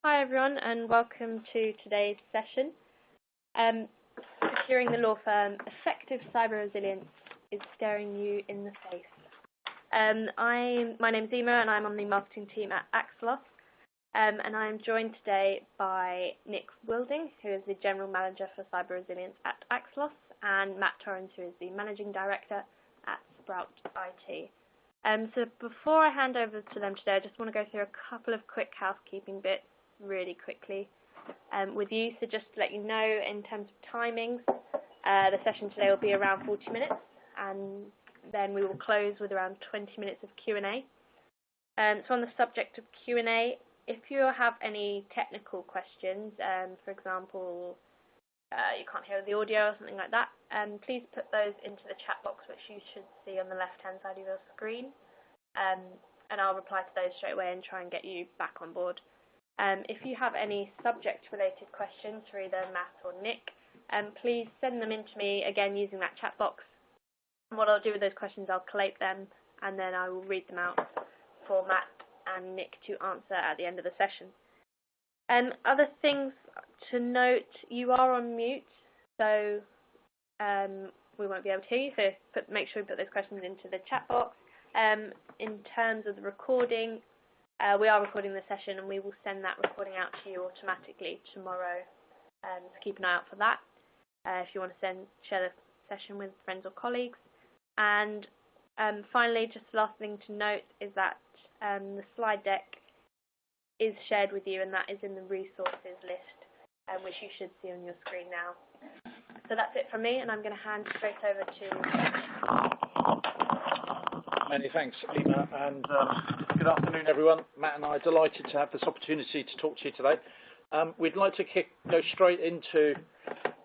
Hi everyone and welcome to today's session. Securing the law firm, effective cyber resilience is staring you in the face. My name's Emma and I'm on the marketing team at AXELOS, and I'm joined today by Nick Wilding, who is the General Manager for Cyber Resilience at AXELOS, and Matt Torrens, who is the Managing Director at Sprout IT. So before I hand over to them today, I just want to go through a couple of quick housekeeping bits really quickly with you. So just to let you know, in terms of timings, the session today will be around 40 minutes, and then we will close with around 20 minutes of Q&A. So on the subject of Q&A, if you have any technical questions, for example, you can't hear the audio or something like that, please put those into the chat box, which you should see on the left-hand side of your screen, and I'll reply to those straight away and try and get you back on board. If you have any subject-related questions for either Matt or Nick, please send them in to me, again, using that chat box. And what I'll do with those questions, I'll collate them, and then I will read them out for Matt and Nick to answer at the end of the session. Other things to note, you are on mute, so we won't be able to hear you, so make sure you put those questions into the chat box. In terms of the recording, we are recording the session and we will send that recording out to you automatically tomorrow, so keep an eye out for that if you want to share the session with friends or colleagues. And finally, just the last thing to note is that the slide deck is shared with you, and that is in the resources list, which you should see on your screen now. So that's it from me, and I'm going to hand straight over to Many thanks, Emma, and good afternoon, everyone. Matt and I are delighted to have this opportunity to talk to you today. We'd like to go straight into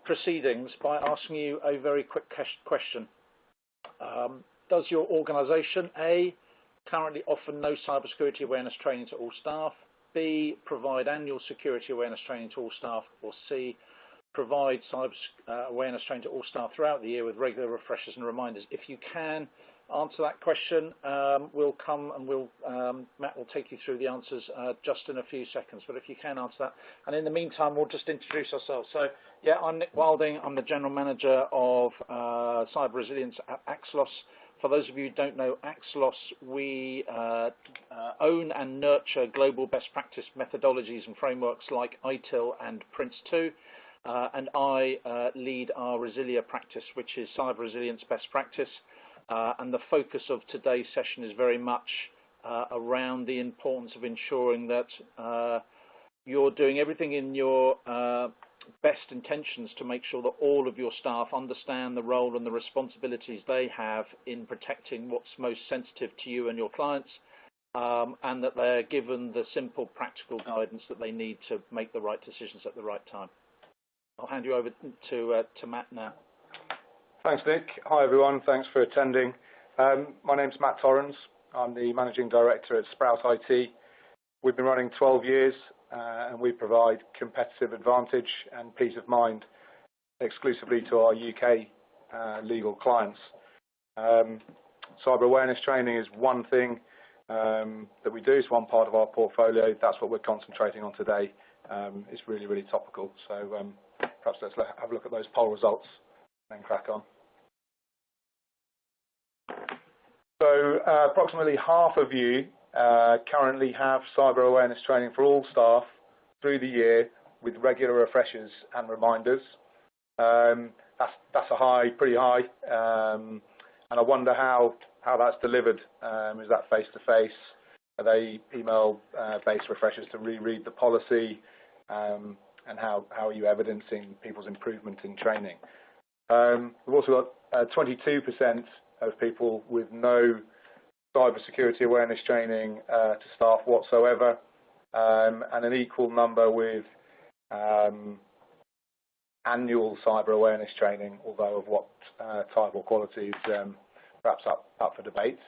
proceedings by asking you a very quick question. Does your organisation, A, currently offer no cybersecurity awareness training to all staff, B, provide annual security awareness training to all staff, or C, provide cyber awareness training to all staff throughout the year with regular refreshers and reminders? If you can answer that question, we'll come and Matt will take you through the answers just in a few seconds, but if you can answer that. And in the meantime, we'll just introduce ourselves. So, yeah, I'm Nick Wilding. I'm the General Manager of Cyber Resilience at AXELOS. For those of you who don't know AXELOS, we own and nurture global best practice methodologies and frameworks like ITIL and Prince2, and I lead our Resilia practice, which is cyber resilience best practice. And the focus of today's session is very much around the importance of ensuring that you're doing everything in your best intentions to make sure that all of your staff understand the role and the responsibilities they have in protecting what's most sensitive to you and your clients, and that they're given the simple practical guidance that they need to make the right decisions at the right time. I'll hand you over to Matt now. Thanks, Nick. Hi, everyone. Thanks for attending. My name's Matt Torrens. I'm the Managing Director at Sprout IT. We've been running 12 years, and we provide competitive advantage and peace of mind exclusively to our UK legal clients. Cyber awareness training is one thing that we do. It's one part of our portfolio. That's what we're concentrating on today. It's really, really topical. So perhaps let's have a look at those poll results and crack on. So approximately half of you currently have cyber awareness training for all staff through the year with regular refreshers and reminders. That's a high, pretty high, and I wonder how that's delivered. Is that face-to-face? Are they email-based refreshers to reread the policy? And how are you evidencing people's improvement in training? We've also got 22% of people with no cybersecurity awareness training to staff whatsoever, and an equal number with annual cyber awareness training, although of what type or quality is perhaps up for debate.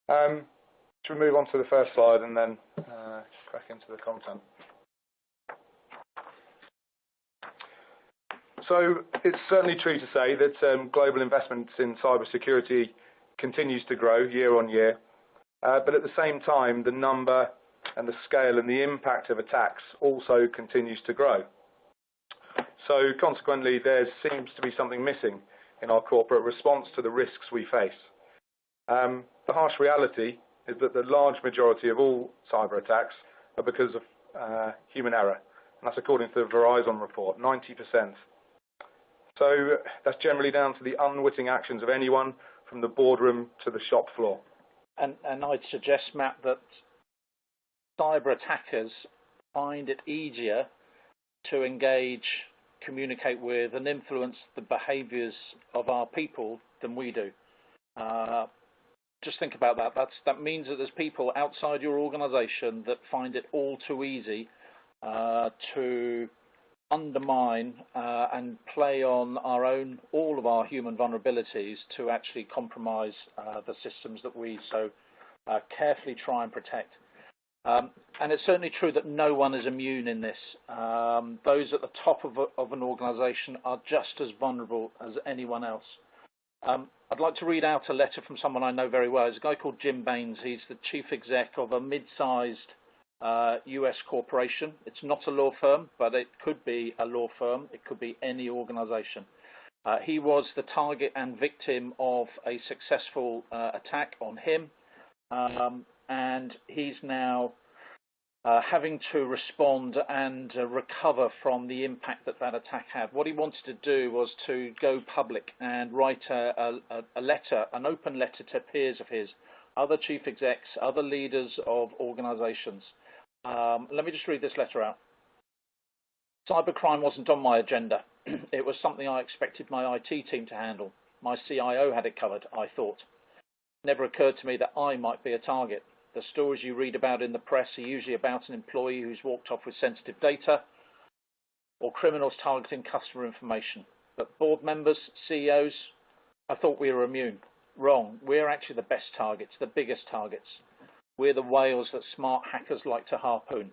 Should we move on to the first slide and then crack into the content? So it's certainly true to say that global investments in cybersecurity continues to grow year on year, but at the same time, the number and the scale and the impact of attacks also continues to grow. So consequently, there seems to be something missing in our corporate response to the risks we face. The harsh reality is that the large majority of all cyber attacks are because of human error, and that's according to the Verizon report, 90%. So that's generally down to the unwitting actions of anyone from the boardroom to the shop floor. And I'd suggest, Matt, that cyber attackers find it easier to engage, communicate with and influence the behaviours of our people than we do. Just think about that. That means that there's people outside your organisation that find it all too easy to undermine and play on all of our human vulnerabilities to actually compromise the systems that we so carefully try and protect. And it's certainly true that no one is immune in this. Those at the top of an organisation are just as vulnerable as anyone else. I'd like to read out a letter from someone I know very well. It's a guy called Jim Baines. He's the chief exec of a mid-sized US corporation. It's not a law firm, but it could be a law firm. It could be any organisation. He was the target and victim of a successful attack on him, and he's now having to respond and recover from the impact that attack had. What he wanted to do was to go public and write a letter, an open letter to peers of his, other chief execs, other leaders of organisations. Let me just read this letter out. Cybercrime wasn't on my agenda. It was something I expected my IT team to handle. My CIO had it covered, I thought. It never occurred to me that I might be a target. The stories you read about in the press are usually about an employee who's walked off with sensitive data or criminals targeting customer information. But board members, CEOs, I thought we were immune. Wrong. We're actually the best targets, the biggest targets. We're the whales that smart hackers like to harpoon.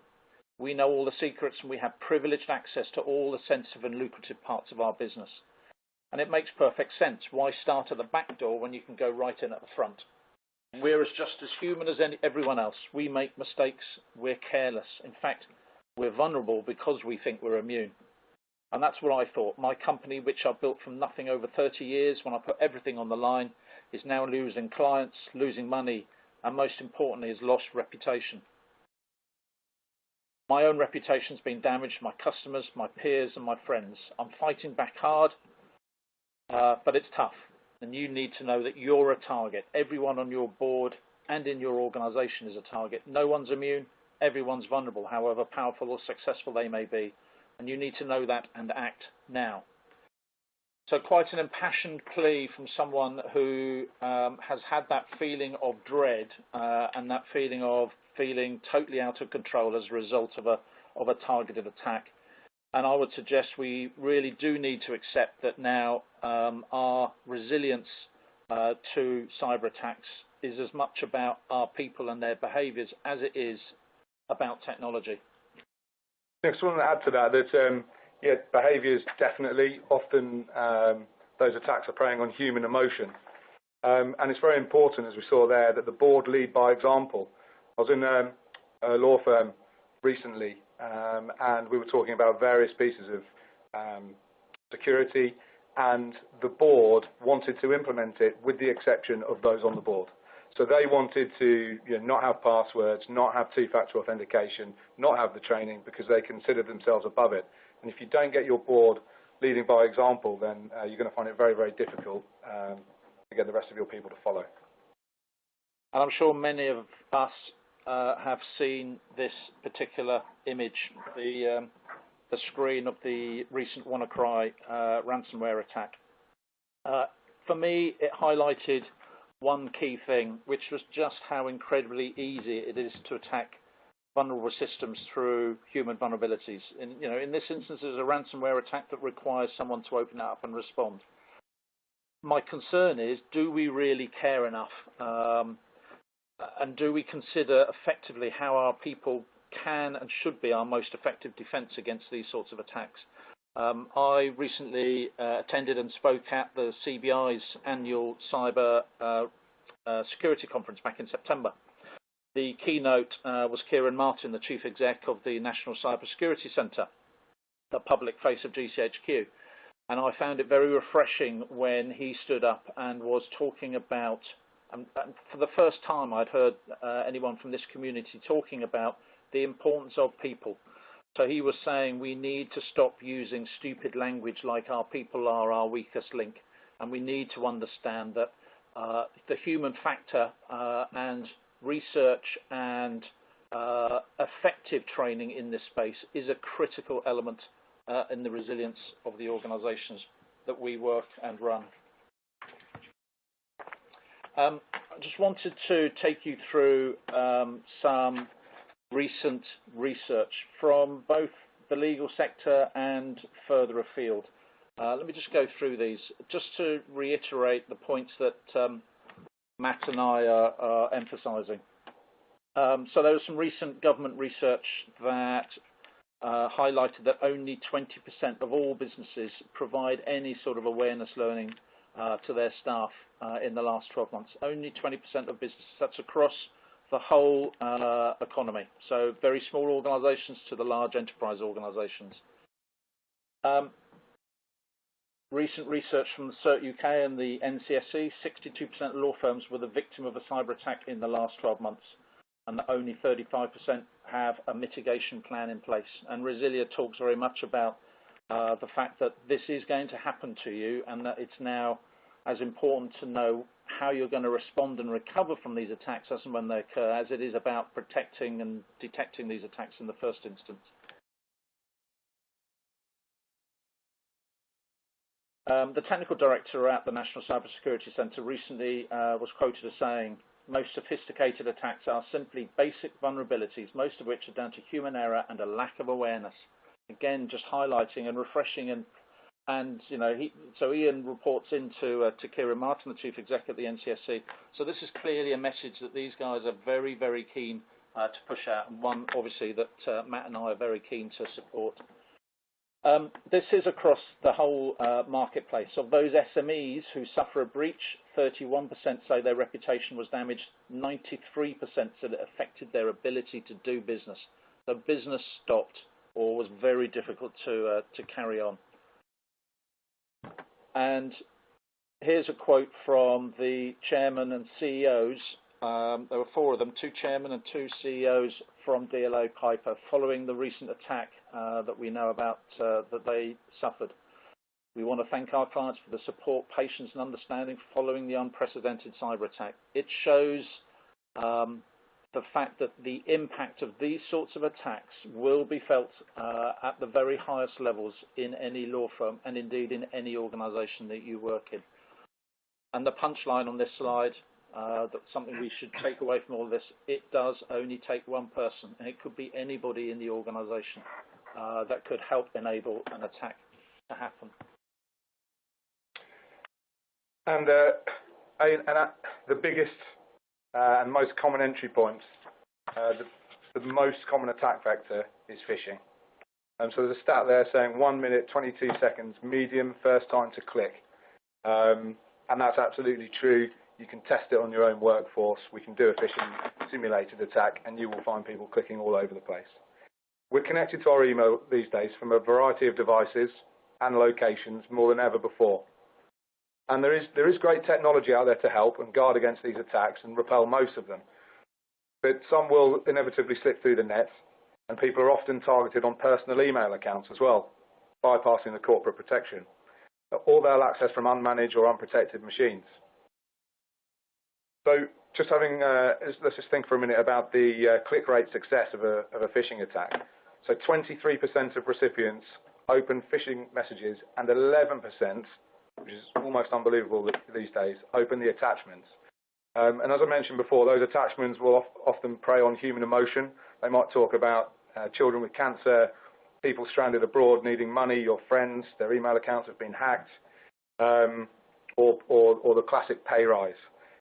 We know all the secrets and we have privileged access to all the sensitive and lucrative parts of our business. And it makes perfect sense. Why start at the back door when you can go right in at the front? We're just as human as everyone else. We make mistakes. We're careless. In fact, we're vulnerable because we think we're immune. And that's what I thought. My company, which I built from nothing over 30 years when I put everything on the line, is now losing clients, losing money, and most importantly, has lost reputation. My own reputation's been damaged, my customers, my peers, and my friends. I'm fighting back hard, but it's tough. And you need to know that you're a target. Everyone on your board and in your organisation is a target. No one's immune. Everyone's vulnerable, however powerful or successful they may be. And you need to know that and act now. So quite an impassioned plea from someone who has had that feeling of dread and that feeling of feeling totally out of control as a result of a targeted attack. And I would suggest we really do need to accept that now our resilience to cyber attacks is as much about our people and their behaviours as it is about technology. I just want to add to that yeah, behaviours definitely. Often those attacks are preying on human emotion. And it's very important, as we saw there, that the board lead by example. I was in a law firm recently, and we were talking about various pieces of security, and the board wanted to implement it with the exception of those on the board. So they wanted to not have passwords, not have two-factor authentication, not have the training because they considered themselves above it. And if you don't get your board leading by example, then you're going to find it very, very difficult to get the rest of your people to follow. And I'm sure many of us have seen this particular image, the screen of the recent WannaCry ransomware attack. For me, it highlighted one key thing, which was just how incredibly easy it is to attack vulnerable systems through human vulnerabilities. In this instance, there's a ransomware attack that requires someone to open it up and respond. My concern is, do we really care enough? And do we consider effectively how our people can and should be our most effective defence against these sorts of attacks? I recently attended and spoke at the CBI's annual cyber security conference back in September. the keynote was Kieran Martin, the Chief Exec of the National Cybersecurity Centre, the public face of GCHQ. And I found it very refreshing when he stood up and was talking about, and for the first time I'd heard anyone from this community talking about the importance of people. So he was saying we need to stop using stupid language like our people are our weakest link, and we need to understand that the human factor and research and effective training in this space is a critical element in the resilience of the organisations that we work and run. I just wanted to take you through some recent research from both the legal sector and further afield. Let me just go through these, just to reiterate the points that Matt and I are emphasising. So there was some recent government research that highlighted that only 20% of all businesses provide any sort of awareness learning to their staff in the last 12 months. Only 20% of businesses. That's across the whole economy. So very small organisations to the large enterprise organisations. Recent research from the CERT UK and the NCSC, 62% of law firms were the victim of a cyber attack in the last 12 months, and that only 35% have a mitigation plan in place. And Resilia talks very much about the fact that this is going to happen to you, and that it's now as important to know how you're going to respond and recover from these attacks as and when they occur, as it is about protecting and detecting these attacks in the first instance. The technical director at the National Cybersecurity Centre recently was quoted as saying, most sophisticated attacks are simply basic vulnerabilities, most of which are down to human error and a lack of awareness. Again, just highlighting and refreshing, and you know, so Ian reports into to Kieran Martin, the Chief Exec at the NCSC. So this is clearly a message that these guys are very, very keen to push out, and one obviously that Matt and I are very keen to support. This is across the whole marketplace. Of those SMEs who suffer a breach, 31% say their reputation was damaged, 93% said it affected their ability to do business. So business stopped or was very difficult to carry on. And here's a quote from the chairman and CEOs. There were 4 of them, 2 chairmen and 2 CEOs from DLA Piper, following the recent attack that we know about that they suffered. We want to thank our clients for the support, patience and understanding following the unprecedented cyber attack. It shows the fact that the impact of these sorts of attacks will be felt at the very highest levels in any law firm and indeed in any organisation that you work in. And the punchline on this slide, that's something we should take away from all of this, it does only take one person, and it could be anybody in the organisation that could help enable an attack to happen. And the biggest and most common entry point, the most common attack vector is phishing. So there's a stat there saying 1 minute, 22 seconds, medium, first time to click. And that's absolutely true. You can test it on your own workforce. We can do a phishing simulated attack, and you will find people clicking all over the place. We're connected to our email these days from a variety of devices and locations more than ever before. And there is great technology out there to help and guard against these attacks and repel most of them. But some will inevitably slip through the net, and people are often targeted on personal email accounts as well, bypassing the corporate protection. Or they'll access from unmanaged or unprotected machines. So just having, let's just think for a minute about the click rate success of a phishing attack. So 23% of recipients open phishing messages, and 11%, which is almost unbelievable these days, open the attachments. And as I mentioned before, those attachments will often prey on human emotion. They might talk about children with cancer, people stranded abroad needing money, your friends, their email accounts have been hacked, or the classic pay rise.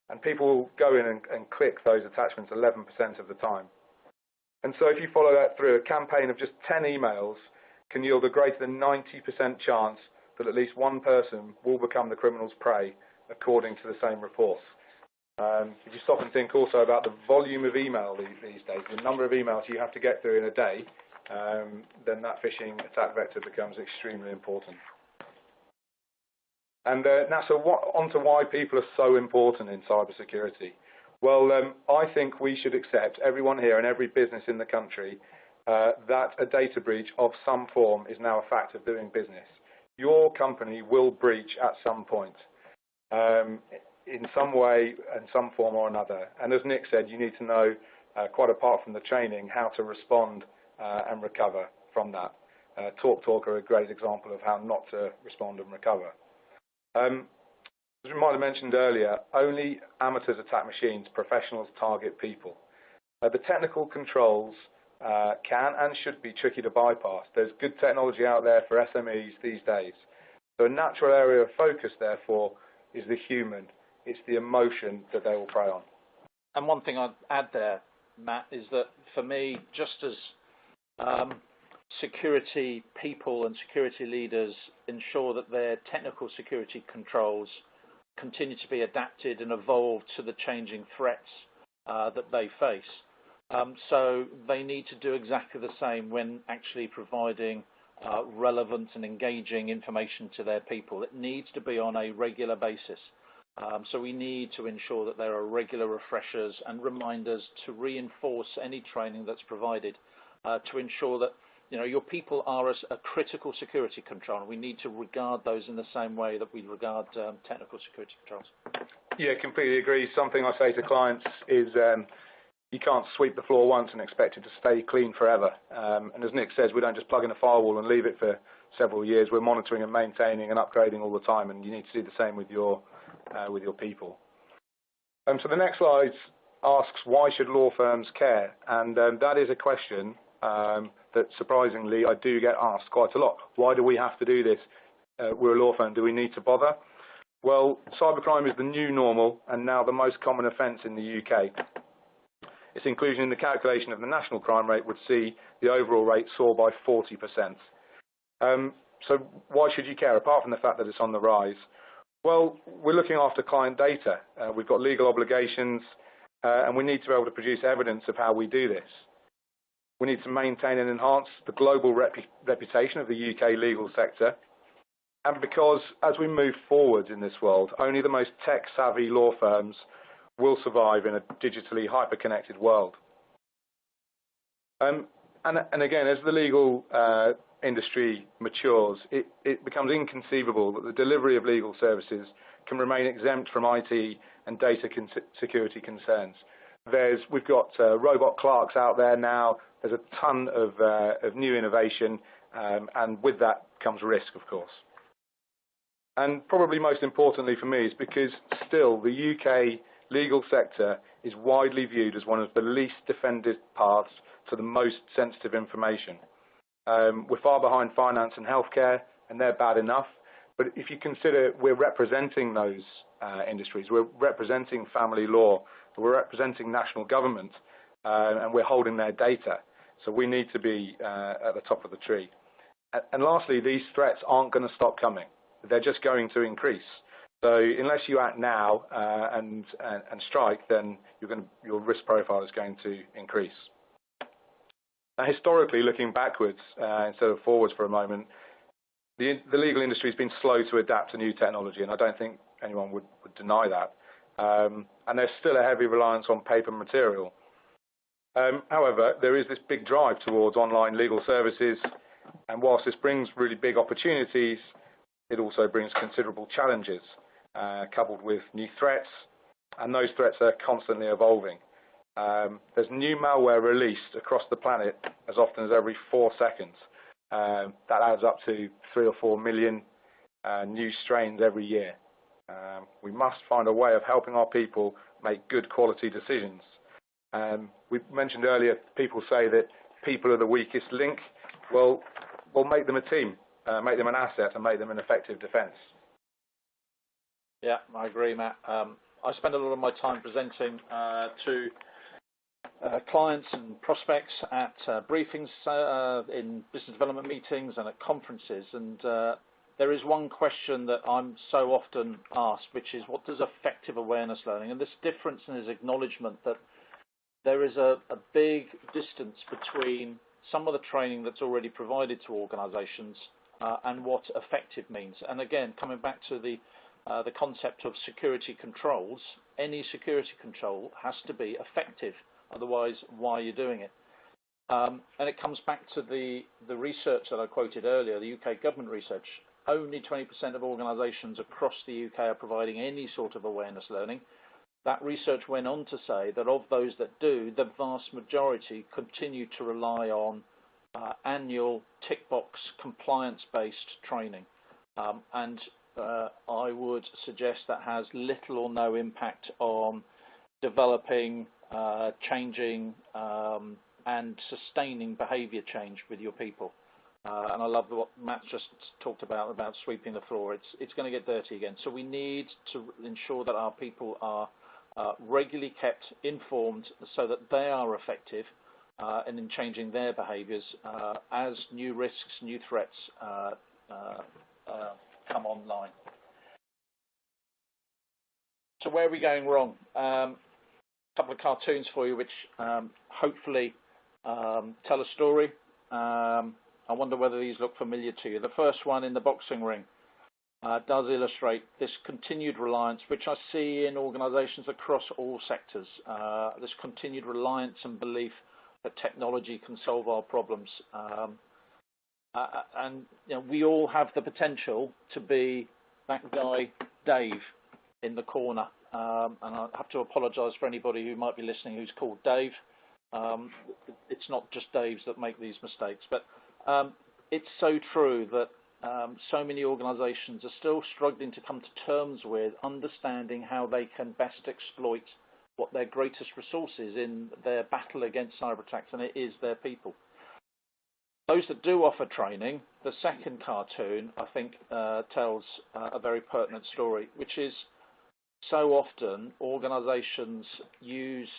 And people will go in and click those attachments 11% of the time. And so if you follow that through, a campaign of just 10 emails can yield a greater than 90% chance that at least one person will become the criminal's prey, according to the same reports. If you stop and think also about the volume of email these days, the number of emails you have to get through in a day, then that phishing attack vector becomes extremely important. And now, so onto why people are so important in cybersecurity. Well, I think we should accept, everyone here and every business in the country, that a data breach of some form is now a fact of doing business. Your company will breach at some point, in some way, in some form or another. And as Nick said, you need to know, quite apart from the training, how to respond and recover from that. TalkTalk are a great example of how not to respond and recover. As we might have mentioned earlier, only amateurs attack machines, professionals target people. The technical controls can and should be tricky to bypass. There's good technology out there for SMEs these days. So a natural area of focus, therefore, is the human. It's the emotion that they will prey on. And one thing I'd add there, Matt, is that for me, just as security people and security leaders ensure that their technical security controls continue to be adapted and evolved to the changing threats that they face. So they need to do exactly the same when actually providing relevant and engaging information to their people. It needs to be on a regular basis. So we need to ensure that there are regular refreshers and reminders to reinforce any training that's provided to ensure that your people are a critical security control, and we need to regard those in the same way that we regard technical security controls. Yeah, completely agree. Something I say to clients is you can't sweep the floor once and expect it to stay clean forever. And as Nick says, we don't just plug in a firewall and leave it for several years. We're monitoring and maintaining and upgrading all the time, and you need to do the same with your people. So the next slide asks, why should law firms care? And that is a question that surprisingly I do get asked quite a lot. Why do we have to do this? We're a law firm. Do we need to bother? Well, cybercrime is the new normal and now the most common offence in the UK. Its inclusion in the calculation of the national crime rate would see the overall rate soar by 40%. So why should you care, apart from the fact that it's on the rise? Well, we're looking after client data. We've got legal obligations, and we need to be able to produce evidence of how we do this. We need to maintain and enhance the global reputation of the UK legal sector. And because as we move forward in this world, only the most tech-savvy law firms will survive in a digitally hyper-connected world. And again, as the legal industry matures, it becomes inconceivable that the delivery of legal services can remain exempt from IT and data security concerns. We've got robot clerks out there now. There's a ton of new innovation, and with that comes risk, of course. And probably most importantly for me is because still the UK legal sector is widely viewed as one of the least defended paths to the most sensitive information. We're far behind finance and healthcare, and they're bad enough. But if you consider we're representing those industries, we're representing family law, we're representing national government, and we're holding their data. So we need to be at the top of the tree. And lastly, these threats aren't going to stop coming. They're just going to increase. So unless you act now and strike, then your risk profile is going to increase. Now, historically, looking backwards instead of forwards for a moment, the legal industry has been slow to adapt to new technology, and I don't think anyone would deny that. And there's still a heavy reliance on paper material. However, there is this big drive towards online legal services, and whilst this brings really big opportunities, it also brings considerable challenges, coupled with new threats, and those threats are constantly evolving. There's new malware released across the planet as often as every 4 seconds. That adds up to 3 or 4 million new strains every year. We must find a way of helping our people make good quality decisions. We mentioned earlier, people say that people are the weakest link. Well, we'll make them a team, make them an asset, and make them an effective defence. Yeah, I agree, Matt. I spend a lot of my time presenting to clients and prospects at briefings, in business development meetings and at conferences. And there is one question that I'm so often asked, which is, what does effective awareness learning? And this difference in this acknowledgement that there is a big distance between some of the training that's already provided to organisations and what effective means. And again, coming back to the concept of security controls, any security control has to be effective. Otherwise, why are you doing it? And it comes back to the research that I quoted earlier, the UK government research. Only 20% of organisations across the UK are providing any sort of awareness learning. That research went on to say that of those that do, the vast majority continue to rely on annual tick box compliance-based training. And I would suggest that has little or no impact on developing, changing and sustaining behaviour change with your people. And I love what Matt just talked about sweeping the floor. It's going to get dirty again. So we need to ensure that our people are regularly kept informed so that they are effective and in changing their behaviours as new risks, new threats come online. So where are we going wrong? A couple of cartoons for you which hopefully tell a story. I wonder whether these look familiar to you. The first one in the boxing ring does illustrate this continued reliance, which I see in organisations across all sectors, this continued reliance and belief that technology can solve our problems. And you know, we all have the potential to be that guy, Dave, in the corner. And I have to apologise for anybody who might be listening who's called Dave. It's not just Daves that make these mistakes, but it's so true that so many organisations are still struggling to come to terms with understanding how they can best exploit what their greatest resource is in their battle against cyber attacks, and it is their people. Those that do offer training, the second cartoon, I think, tells a very pertinent story, which is so often organisations use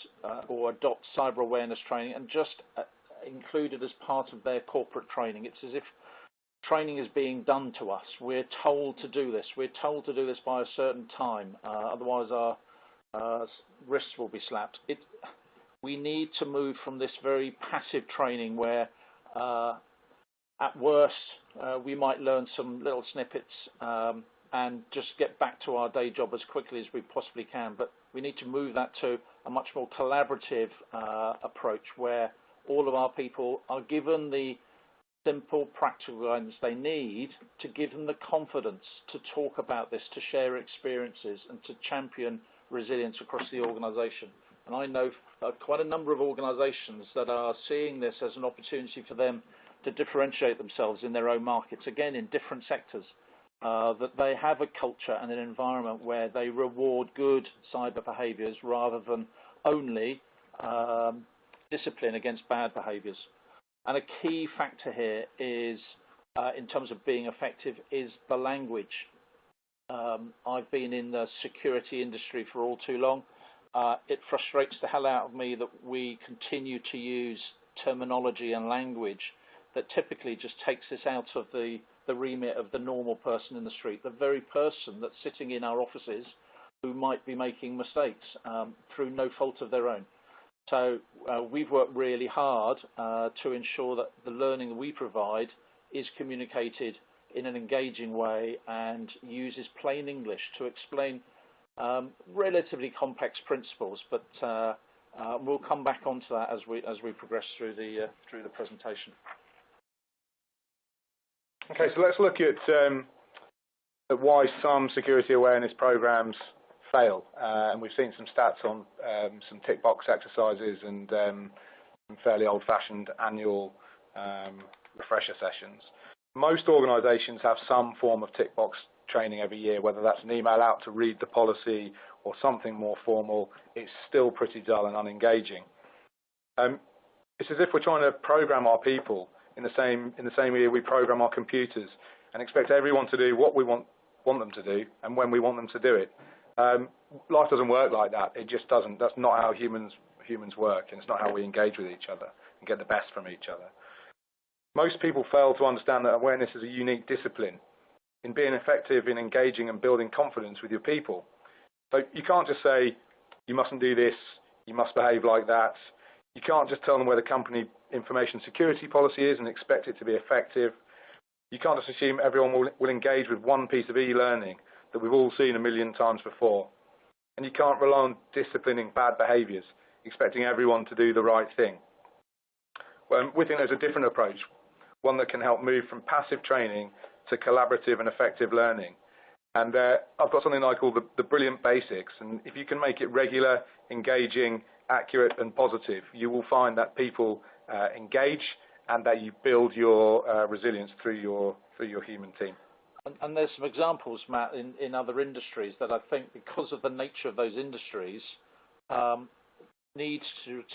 or adopt cyber awareness training and just include it as part of their corporate training. It's as if training is being done to us. We're told to do this. We're told to do this by a certain time. Otherwise our wrists will be slapped. We need to move from this very passive training where at worst we might learn some little snippets and just get back to our day job as quickly as we possibly can. But we need to move that to a much more collaborative approach where all of our people are given the simple, practical guidance they need to give them the confidence to talk about this, to share experiences and to champion resilience across the organisation. And I know quite a number of organisations that are seeing this as an opportunity for them to differentiate themselves in their own markets, again in different sectors, that they have a culture and an environment where they reward good cyber behaviours rather than only discipline against bad behaviours. And a key factor here is, in terms of being effective, is the language. I've been in the security industry for all too long. It frustrates the hell out of me that we continue to use terminology and language that typically just takes this out of the remit of the normal person in the street, the very person that's sitting in our offices who might be making mistakes through no fault of their own. So we've worked really hard to ensure that the learning that we provide is communicated in an engaging way and uses plain English to explain relatively complex principles. But we'll come back onto that as we progress through the presentation. Okay, so let's look at why some security awareness programs fail, and we've seen some stats on some tick box exercises and some fairly old-fashioned annual refresher sessions. Most organisations have some form of tick box training every year, whether that's an email out to read the policy or something more formal. It's still pretty dull and unengaging. It's as if we're trying to program our people in the same way we program our computers and expect everyone to do what we want them to do and when we want them to do it. Life doesn't work like that. It just doesn't. That's not how humans work, and it's not how we engage with each other and get the best from each other. Most people fail to understand that awareness is a unique discipline. in being effective in engaging and building confidence with your people. So you can't just say, you mustn't do this, you must behave like that. You can't just tell them where the company information security policy is and expect it to be effective. You can't just assume everyone will engage with one piece of e-learning that we've all seen a million times before. And you can't rely on disciplining bad behaviours, expecting everyone to do the right thing. Well, we think there's a different approach, one that can help move from passive training to collaborative and effective learning. And I've got something I call the brilliant basics. And if you can make it regular, engaging, accurate and positive, you will find that people engage and that you build your resilience through your human team. And there's some examples, Matt, in other industries that I think, because of the nature of those industries, need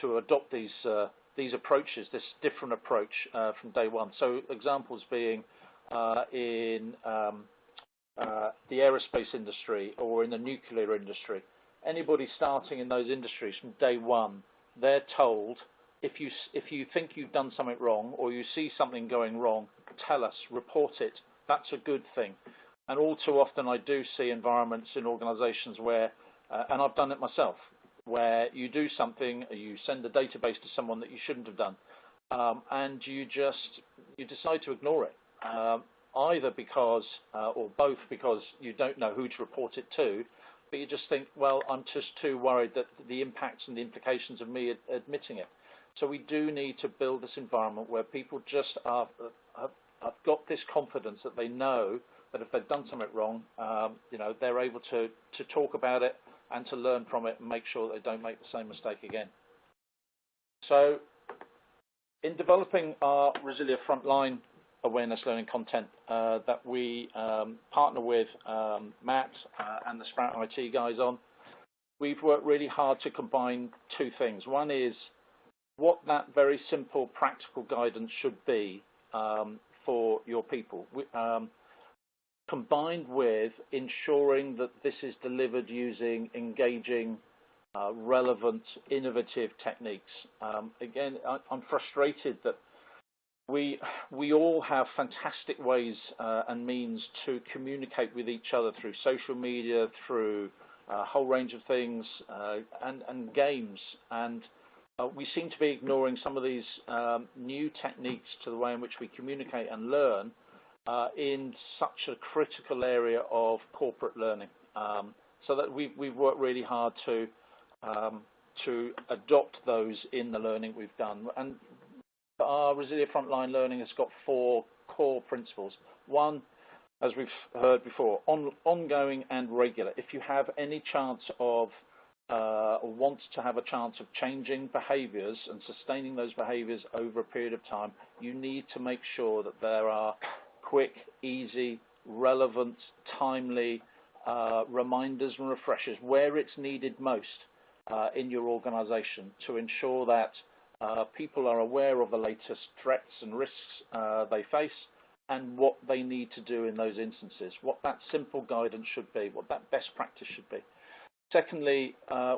to adopt these approaches, this different approach from day one. So examples being in the aerospace industry or in the nuclear industry. Anybody starting in those industries from day one, they're told, if you think you've done something wrong or you see something going wrong, tell us, report it. That's a good thing. And all too often I do see environments in organisations where, and I've done it myself, where you do something, you send a database to someone that you shouldn't have done, and you decide to ignore it, either because, or both because you don't know who to report it to, but you just think, well, I'm just too worried that the impacts and the implications of me admitting it. So we do need to build this environment where people just have got this confidence that they know that if they've done something wrong, they're able to talk about it and to learn from it and make sure that they don't make the same mistake again. So in developing our Resilient Frontline awareness learning content that we partner with Matt and the Sprout IT guys on, we've worked really hard to combine two things. One is what that very simple practical guidance should be for your people, combined with ensuring that this is delivered using engaging, relevant, innovative techniques. Again, I'm frustrated that we all have fantastic ways and means to communicate with each other through social media, through a whole range of things, and games. And we seem to be ignoring some of these new techniques to the way in which we communicate and learn in such a critical area of corporate learning. So that we've worked really hard to adopt those in the learning we've done. And our Resilient Frontline learning has got 4 core principles. One, as we've heard before, ongoing and regular. If you have any chance of or want to have a chance of changing behaviours and sustaining those behaviours over a period of time, you need to make sure that there are quick, easy, relevant, timely reminders and refreshers where it's needed most in your organisation to ensure that people are aware of the latest threats and risks they face and what they need to do in those instances, what that simple guidance should be, what that best practice should be. Secondly,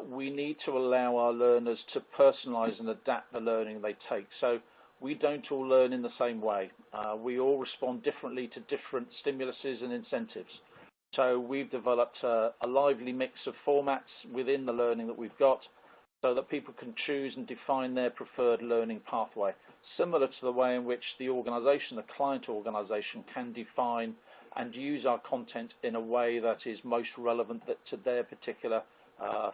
we need to allow our learners to personalise and adapt the learning they take. So we don't all learn in the same way. We all respond differently to different stimuluses and incentives. So we've developed a lively mix of formats within the learning that we've got so that people can choose and define their preferred learning pathway, similar to the way in which the organisation, the client organisation, can define and use our content in a way that is most relevant to their particular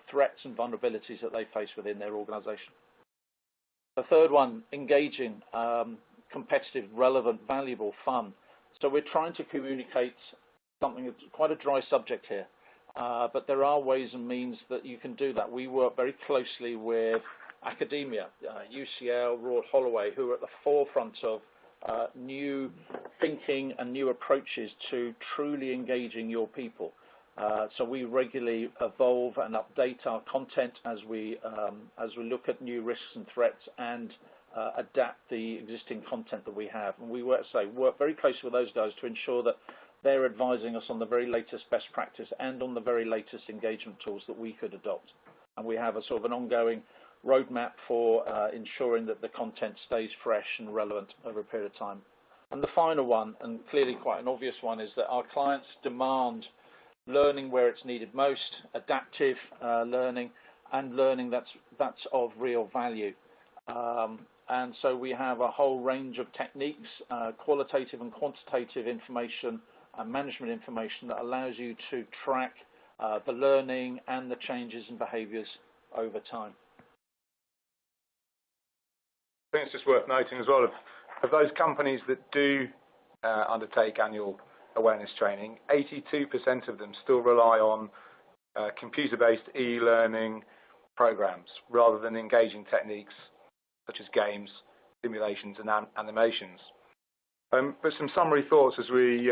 threats and vulnerabilities that they face within their organisation. The third one, engaging, competitive, relevant, valuable, fun. So we're trying to communicate something that's quite a dry subject here, but there are ways and means that you can do that. We work very closely with academia, UCL, Royal Holloway, who are at the forefront of new thinking and new approaches to truly engaging your people. So we regularly evolve and update our content as we look at new risks and threats and adapt the existing content that we have. And we work very closely with those guys to ensure that they're advising us on the very latest best practice and on the very latest engagement tools that we could adopt. And we have a sort of an ongoing roadmap for ensuring that the content stays fresh and relevant over a period of time. And the final one, and clearly quite an obvious one, is that our clients demand learning where it's needed most, adaptive learning, and learning that's of real value. And so we have a whole range of techniques, qualitative and quantitative information and management information that allows you to track the learning and the changes in behaviours over time. I think it's just worth noting as well, of those companies that do undertake annual awareness training, 82% of them still rely on computer-based e-learning programs rather than engaging techniques such as games, simulations and animations. But some summary thoughts as we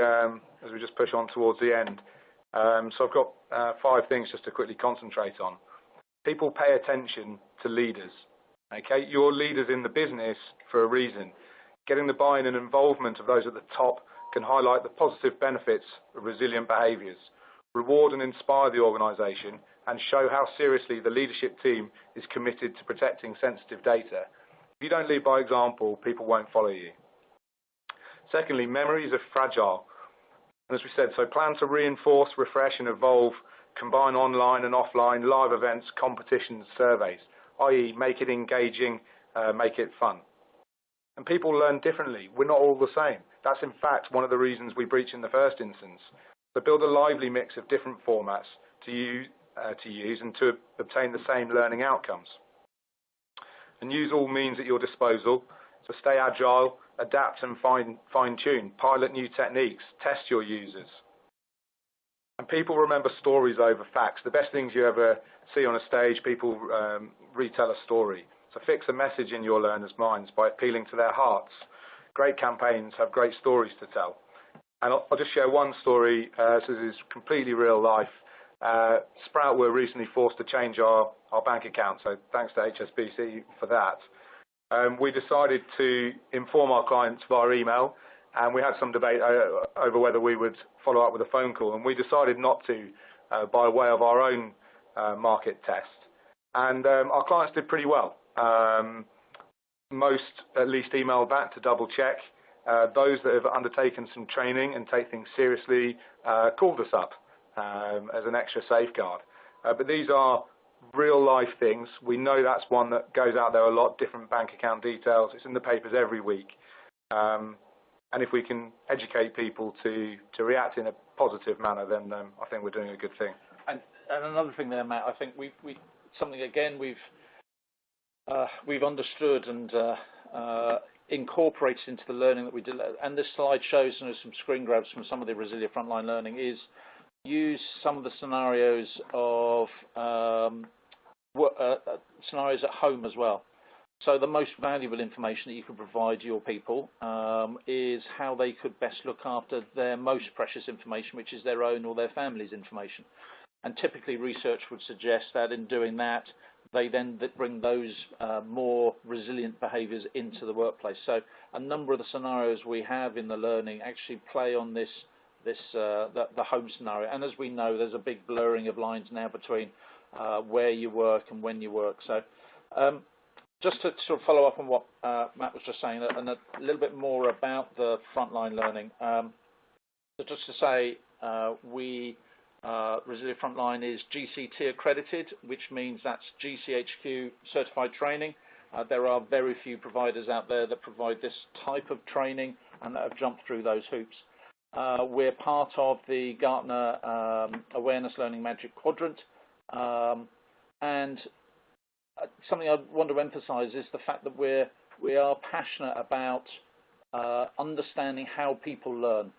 just push on towards the end. So I've got 5 things just to quickly concentrate on. People pay attention to leaders. Okay, you're leaders in the business for a reason. Getting the buy-in and involvement of those at the top can highlight the positive benefits of resilient behaviours, reward and inspire the organisation, and show how seriously the leadership team is committed to protecting sensitive data. If you don't lead by example, people won't follow you. Secondly, memories are fragile. And as we said, so plan to reinforce, refresh and evolve, combine online and offline, live events, competitions, surveys, i.e. make it engaging, make it fun. And people learn differently. We're not all the same. That's in fact one of the reasons we breach in the first instance. So build a lively mix of different formats to use and to obtain the same learning outcomes. And use all means at your disposal. So stay agile, adapt and fine-tune, pilot new techniques, test your users. And people remember stories over facts. The best things you ever see on a stage, people retell a story. So fix a message in your learners' minds by appealing to their hearts. Great campaigns have great stories to tell. And I'll just share one story. This is completely real life. Sprout were recently forced to change our bank account, so thanks to HSBC for that. We decided to inform our clients via email, and we had some debate over whether we would follow up with a phone call, and we decided not to by way of our own market test. And our clients did pretty well. Most at least emailed back to double check. Those that have undertaken some training and take things seriously called us up as an extra safeguard. But these are real life things. We know that's one that goes out there a lot, different bank account details. It's in the papers every week. And if we can educate people to react in a positive manner, then I think we're doing a good thing. And another thing there, Matt, I think something again we've understood and incorporated into the learning that we did. And this slide shows some screen grabs from some of the Resilient Frontline learning is use some of the scenarios of scenarios at home as well. So the most valuable information that you can provide your people is how they could best look after their most precious information, which is their own or their family's information. And typically research would suggest that in doing that, they then bring those more resilient behaviours into the workplace. So a number of the scenarios we have in the learning actually play on the home scenario. And as we know, there's a big blurring of lines now between where you work and when you work. So just to sort of follow up on what Matt was just saying, and a little bit more about the frontline learning. So just to say, Resilient Frontline is GCT accredited, which means that's GCHQ certified training. There are very few providers out there that provide this type of training and that have jumped through those hoops. We're part of the Gartner Awareness Learning Magic Quadrant, and something I want to emphasize is the fact that we are passionate about understanding how people learn.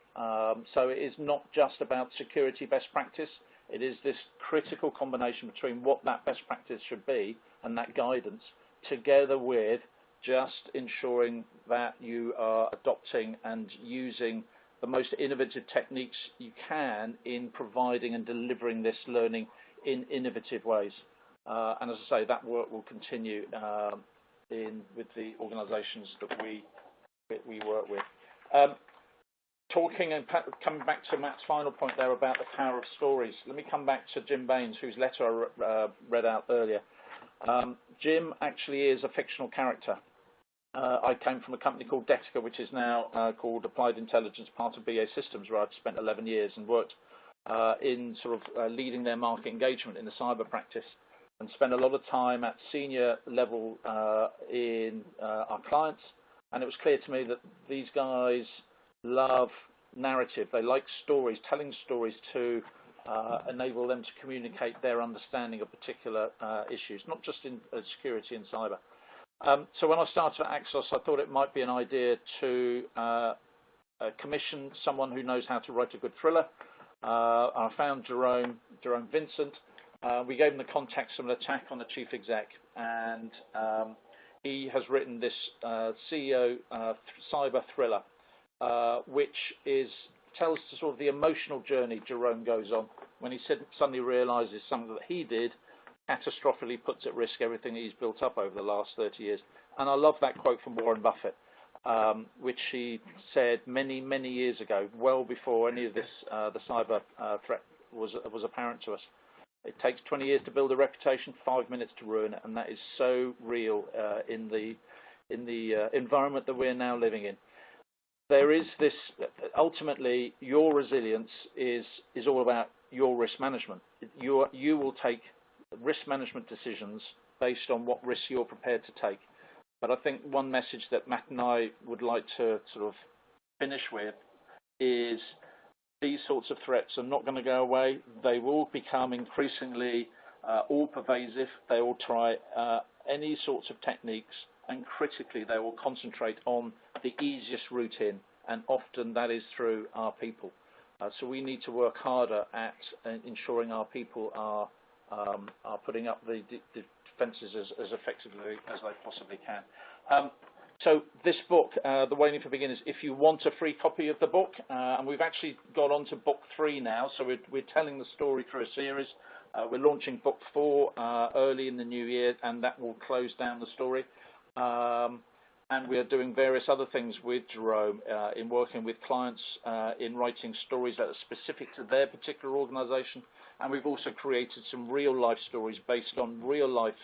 So it is not just about security best practice. It is this critical combination between what that best practice should be and that guidance, together with just ensuring that you are adopting and using the most innovative techniques you can in providing and delivering this learning in innovative ways. And as I say, that work will continue with the organisations that we work with. Talking and coming back to Matt's final point there about the power of stories, let me come back to Jim Baines, whose letter I read out earlier. Jim actually is a fictional character. I came from a company called Detica, which is now called Applied Intelligence, part of BA Systems, where I'd spent 11 years and worked in sort of leading their market engagement in the cyber practice, and spent a lot of time at senior level in our clients. And it was clear to me that these guys love narrative. They like stories, telling stories to enable them to communicate their understanding of particular issues, not just in security and cyber. So when I started at AXELOS, I thought it might be an idea to commission someone who knows how to write a good thriller. I found Jerome Vincent. We gave him the context of an attack on the chief exec, and he has written this CEO cyber thriller, which tells sort of the emotional journey Jerome goes on when he suddenly realises something that he did catastrophically puts at risk everything he's built up over the last 30 years. And I love that quote from Warren Buffett, which he said many, many years ago, well before any of this, the cyber threat was apparent to us. It takes 20 years to build a reputation, 5 minutes to ruin it, and that is so real in the environment that we're now living in. There is this, ultimately, your resilience is all about your risk management. You will take risk management decisions based on what risks you're prepared to take. But I think one message that Matt and I would like to sort of finish with is these sorts of threats are not going to go away. They will become increasingly all-pervasive. They will try any sorts of techniques, and critically, they will concentrate on the easiest route in, and often that is through our people. So we need to work harder at ensuring our people are putting up the defences as effectively as they possibly can. So this book, The Waiting for Beginners, if you want a free copy of the book, and we've actually got on to book 3 now, so we're telling the story through a series. We're launching book 4 early in the new year, and that will close down the story. And we are doing various other things with Jerome in working with clients in writing stories that are specific to their particular organisation. And we've also created some real-life stories based on real-life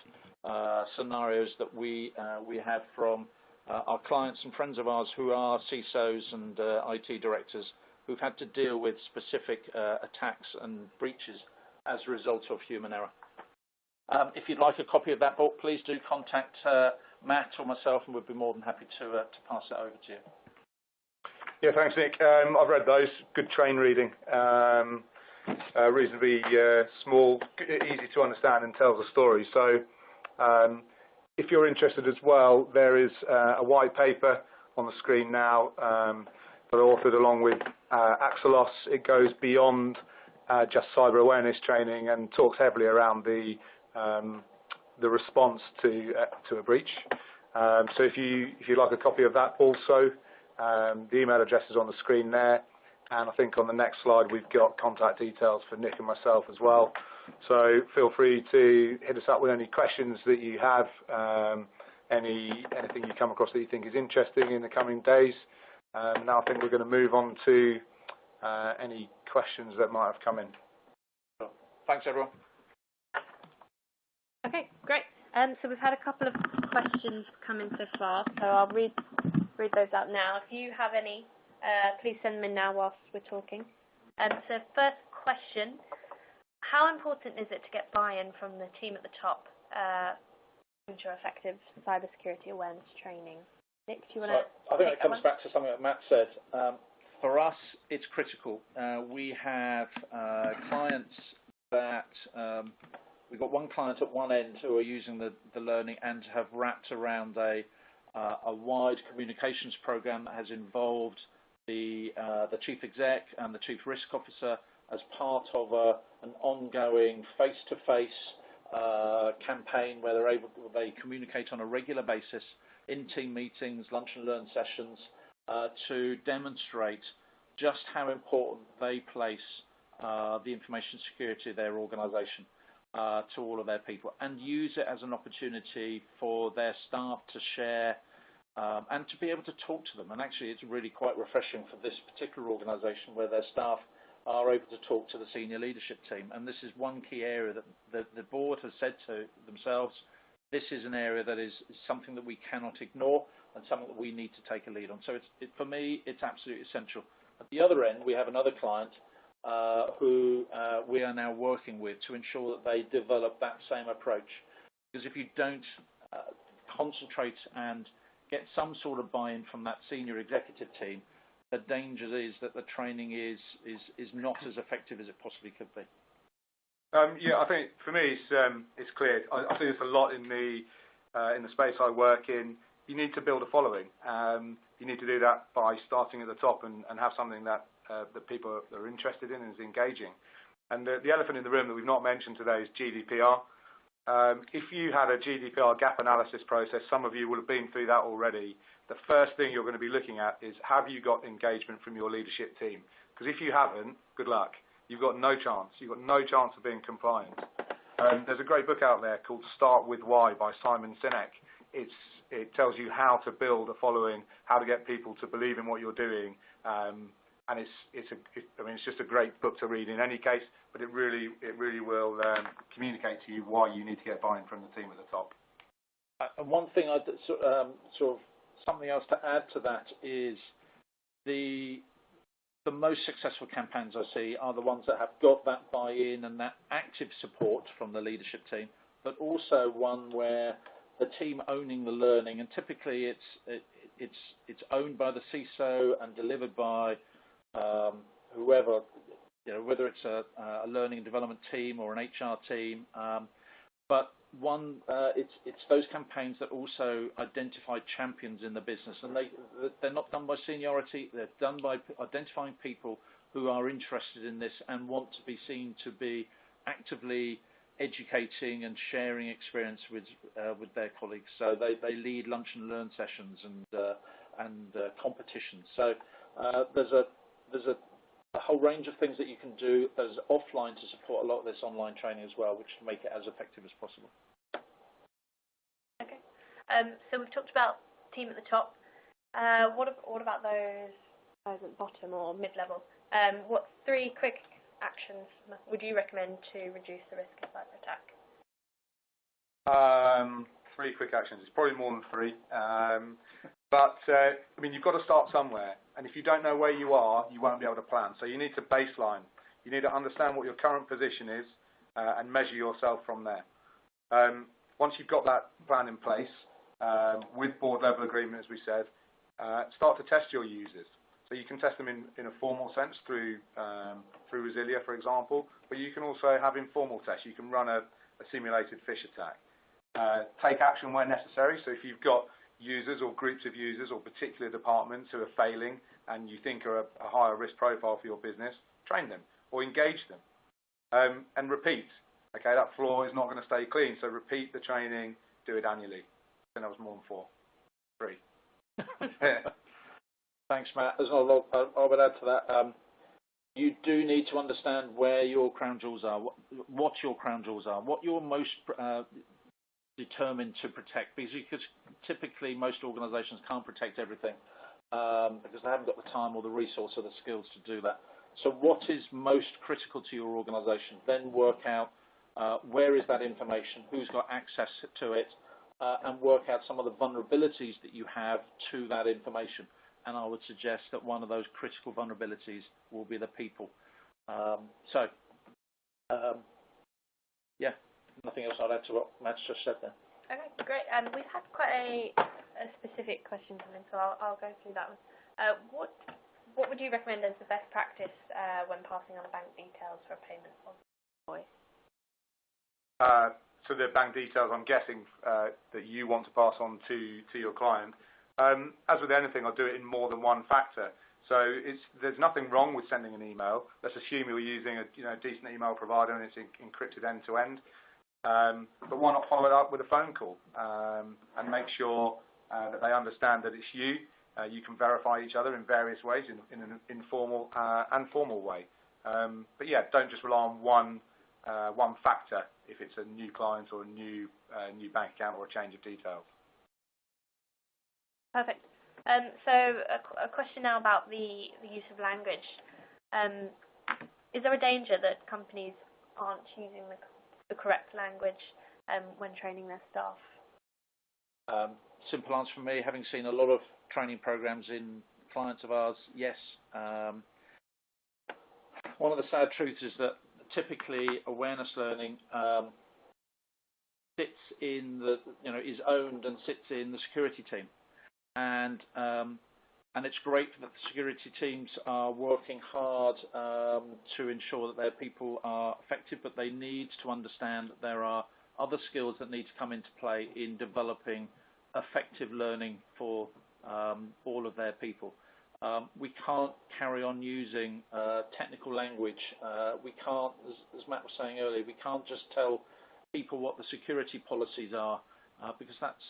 scenarios that we have from our clients and friends of ours who are CISOs and IT directors who've had to deal with specific attacks and breaches as a result of human error. If you'd like a copy of that book, please do contact Matt or myself, and we'd be more than happy to pass it over to you. Yeah, thanks, Nick. I've read those. Good train reading. Reasonably small, easy to understand, and tells a story. So if you're interested as well, there is a white paper on the screen now that I authored along with AXELOS. It goes beyond just cyber awareness training and talks heavily around the response to a breach. So if you'd like a copy of that also, the email address is on the screen there, and I think on the next slide we've got contact details for Nick and myself as well. So feel free to hit us up with any questions that you have, anything you come across that you think is interesting in the coming days. Now I think we're going to move on to any questions that might have come in. Thanks, everyone. Okay, great. So we've had a couple of questions come in so far, so I'll read those out now. If you have any, please send them in now whilst we're talking. So first question, how important is it to get buy-in from the team at the top to ensure effective cybersecurity awareness training? Nick, do you want to? I think it comes back to something that Matt said. For us, it's critical. We have clients that we've got one client at one end who are using the learning and have wrapped around a wide communications program that has involved the chief exec and the chief risk officer as part of an ongoing face-to-face campaign where they communicate on a regular basis in team meetings, lunch and learn sessions, to demonstrate just how important they place the information security of their organisation to all of their people, and use it as an opportunity for their staff to share and to be able to talk to them. And actually it's really quite refreshing for this particular organisation where their staff are able to talk to the senior leadership team. And this is one key area that the board has said to themselves, this is an area that is something that we cannot ignore and something that we need to take a lead on. So for me, it's absolutely essential. At the other end, we have another client who we are now working with to ensure that they develop that same approach. Because if you don't concentrate and get some sort of buy-in from that senior executive team, the danger is that the training is not as effective as it possibly could be. Yeah, I think for me it's clear. I see this a lot in the space I work in. You need to build a following. You need to do that by starting at the top and have something that people are interested in and is engaging. And the elephant in the room that we've not mentioned today is GDPR. If you had a GDPR gap analysis process, some of you will have been through that already. The first thing you're going to be looking at is, have you got engagement from your leadership team? Because if you haven't, good luck. You've got no chance. You've got no chance of being compliant. There's a great book out there called Start With Why by Simon Sinek. It tells you how to build a following, how to get people to believe in what you're doing, and it's just a great book to read in any case. But it really will communicate to you why you need to get buy-in from the team at the top. And one thing sort of something else to add to that is the most successful campaigns I see are the ones that have got that buy-in and that active support from the leadership team, but also one where the team owning the learning, and typically it's owned by the CISO and delivered by whoever, whether it's a learning and development team or an HR team, but it's those campaigns that also identify champions in the business, and they're not done by seniority. They're done by identifying people who are interested in this and want to be seen to be actively educating and sharing experience with their colleagues. So they lead lunch and learn sessions and competitions. So there's a whole range of things that you can do as offline to support a lot of this online training as well, which make it as effective as possible. Okay. So we've talked about team at the top. What about those guys at the bottom or mid-level? What 3 quick actions would you recommend to reduce the risk of cyber attack? 3 quick actions. It's probably more than 3. But you've got to start somewhere. And if you don't know where you are, you won't be able to plan. So you need to baseline. You need to understand what your current position is and measure yourself from there. Once you've got that plan in place, with board level agreement, as we said, start to test your users. So you can test them in a formal sense through Resilia, for example, but you can also have informal tests. You can run a simulated phish attack. Take action where necessary. So if you've got users or groups of users or particular departments who are failing and you think are a higher risk profile for your business, train them or engage them and repeat. Okay, that floor is not going to stay clean, so repeat the training, do it annually. I think that was more than 4. 3. Thanks, Matt. There's not a lot I would add to that. You do need to understand where your crown jewels are, what your crown jewels are, what you're most determined to protect, because typically most organisations can't protect everything because they haven't got the time or the resource or the skills to do that. So what is most critical to your organisation? Then work out where is that information, who's got access to it, and work out some of the vulnerabilities that you have to that information. And I would suggest that one of those critical vulnerabilities will be the people. Yeah, nothing else I'd add to what Matt's just said there. Okay, great. We've had quite a specific question come in, so I'll go through that one. What would you recommend as the best practice when passing on bank details for a payment invoice? So the bank details, I'm guessing, that you want to pass on to your client. As with anything, I'll do it in more than one factor. So there's nothing wrong with sending an email. Let's assume you're using a decent email provider and it's encrypted end to end. But why not follow it up with a phone call and make sure that they understand that it's you. You can verify each other in various ways, in an informal and formal way. But yeah, don't just rely on one factor if it's a new client or a new bank account or a change of details. Perfect. So a question now about the use of language. Is there a danger that companies aren't using the correct language when training their staff? Simple answer from me, having seen a lot of training programs in clients of ours, yes. One of the sad truths is that typically awareness learning sits in the, is owned and sits in the security team, and it's great that the security teams are working hard to ensure that their people are effective, but they need to understand that there are other skills that need to come into play in developing effective learning for all of their people. We can't carry on using technical language. We can't, as Matt was saying earlier, we can't just tell people what the security policies are, because that's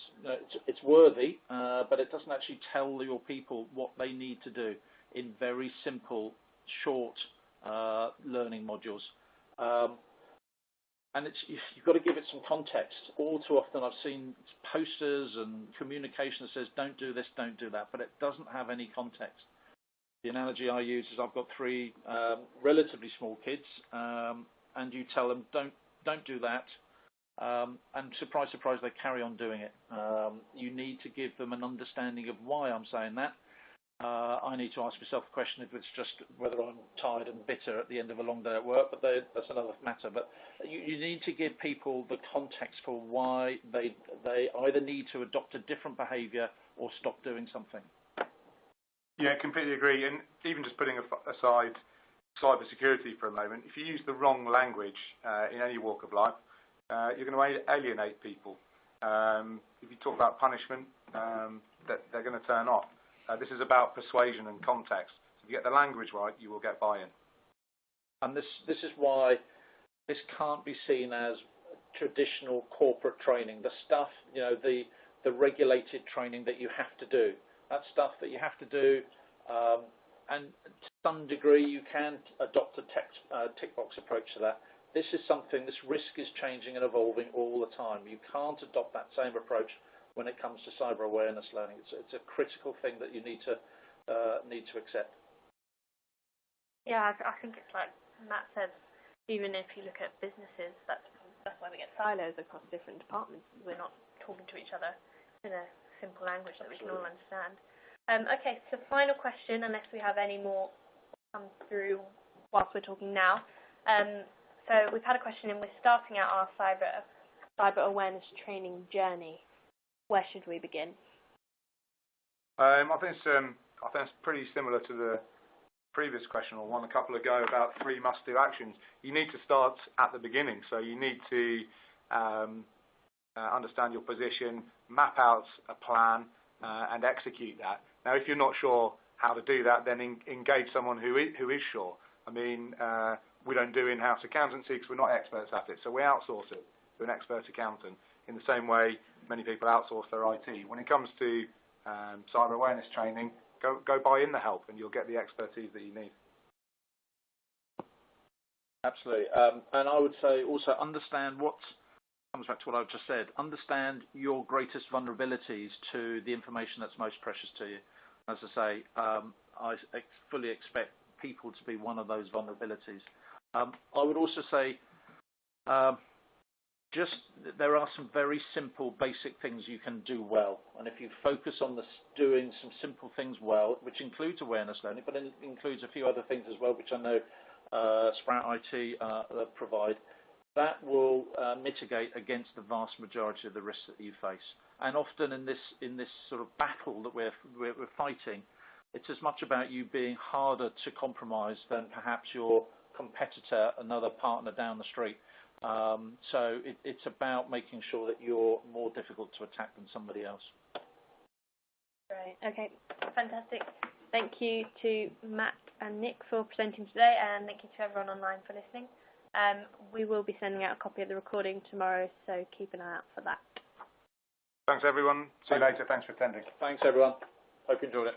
it's worthy, but it doesn't actually tell your people what they need to do in very simple, short learning modules. And you've got to give it some context. All too often I've seen posters and communication that says, don't do this, don't do that, but it doesn't have any context. The analogy I use is I've got 3 relatively small kids, and you tell them, don't do that, and surprise, surprise, they carry on doing it. You need to give them an understanding of why I'm saying that. I need to ask myself the question if it's just whether I'm tired and bitter at the end of a long day at work, but that's another matter. But you need to give people the context for why they either need to adopt a different behaviour or stop doing something. Yeah, completely agree. And even just putting aside cyber security for a moment, if you use the wrong language in any walk of life, you're going to alienate people. If you talk about punishment, they're going to turn off. This is about persuasion and context. If you get the language right, you will get buy-in. And this is why this can't be seen as traditional corporate training. The stuff, the regulated training that you have to do. That's stuff that you have to do, and to some degree you can adopt a tick box approach to that. This is something, this risk is changing and evolving all the time. You can't adopt that same approach when it comes to cyber awareness learning. It's a critical thing that you need to accept. Yeah, I think it's like Matt said, even if you look at businesses, that's why we get silos across different departments. We're not talking to each other in a simple language that we can all understand. Okay, so final question, unless we have any more come through whilst we're talking now. So we've had a question, and we're starting out our cyber awareness training journey. Where should we begin? I think it's pretty similar to the previous question, or one a couple ago, about 3 must-do actions. You need to start at the beginning, so you need to understand your position, map out a plan, and execute that. Now, if you're not sure how to do that, then engage someone who is sure. I mean, we don't do in-house accountancy because we're not experts at it, so we outsource it to an expert accountant. In the same way, many people outsource their IT. When it comes to cyber awareness training, go buy in the help, and you'll get the expertise that you need. Absolutely, and I would say also understand what comes back to what I've just said. Understand your greatest vulnerabilities to the information that's most precious to you. As I say, I fully expect people to be one of those vulnerabilities. I would also say there are some very simple, basic things you can do well, and if you focus on doing some simple things well, which includes awareness learning, but it includes a few other things as well, which I know Sprout IT provide, that will mitigate against the vast majority of the risks that you face. And often in this sort of battle that we're fighting, it's as much about you being harder to compromise than perhaps your competitor, another partner down the street. So it's about making sure that you're more difficult to attack than somebody else. Right. Okay. Fantastic. Thank you to Matt and Nick for presenting today, and thank you to everyone online for listening. We will be sending out a copy of the recording tomorrow, so keep an eye out for that. Thanks, everyone. See you later. Thanks for attending. Thanks, everyone. Hope you enjoyed it.